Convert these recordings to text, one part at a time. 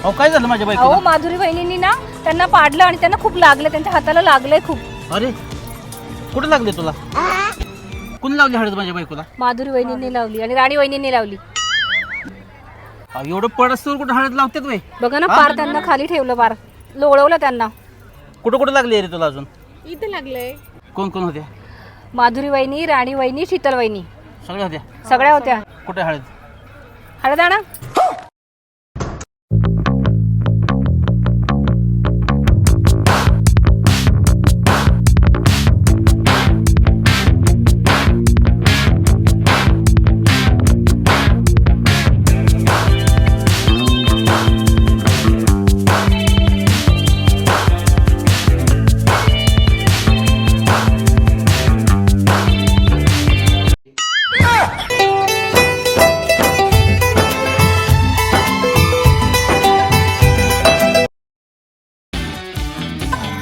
अहो काय झालं माझ्या अहो बायकोला? माधुरी बहिणींनी ना त्यांना पाडलं आणि त्यांना खूप लागलं, त्यांच्या हाताला लागलंय खूप. अरे कुठे लागले तुला? कुणी लावली हळद माझ्या बायकोला? माधुरी वहिनींनी लावली आणि राणी वहिनींनी लावली. अहो, एवढं पडस्तवर कुठं हळद लावतात वय? बघा ना, पार त्यांना खाली ठेवलं, पार लोळवलं त्यांना. कुठं कुठं लागली रे तुला अजून? इथे लागलंय. कोण कोण होत्या? माधुरी वहिनी, राणी वहिनी, शीतल वहिनी, सगळ्या होत्या. सगळ्या होत्या. कुठे हळद? हळदाणा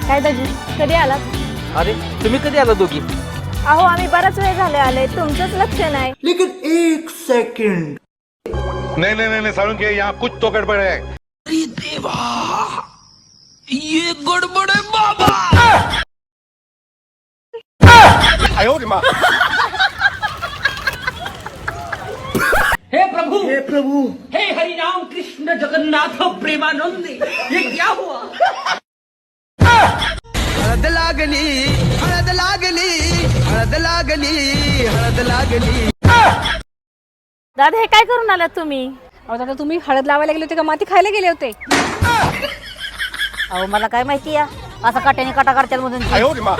काय दाजी, कधी आलात? अरे तुम्ही कधी आला दोघी? अहो आम्ही बराच वेळ झाले आले, तुमचंच लक्ष नाही. लेकिन एक सेकंड। नहीं नहीं नहीं नहीं सारुण के यहाँ कुछ तो गड़बड़ है। आयो रे माँ। हे प्रभु हे हरि राम कृष्ण जगन्नाथ प्रेमानंद, ये क्या हुआ? हळद लागली, हळद लागली, हळद लागली, हळद लागली। दादा हे काय करून आलात तुम्ही? अहो दादा तुम्ही हळद लावायला गेले होते का माती खायला गेले होते? अहो मला काय माहिती या असं काट्याने काटा करतात मधून. आयो रे माँ।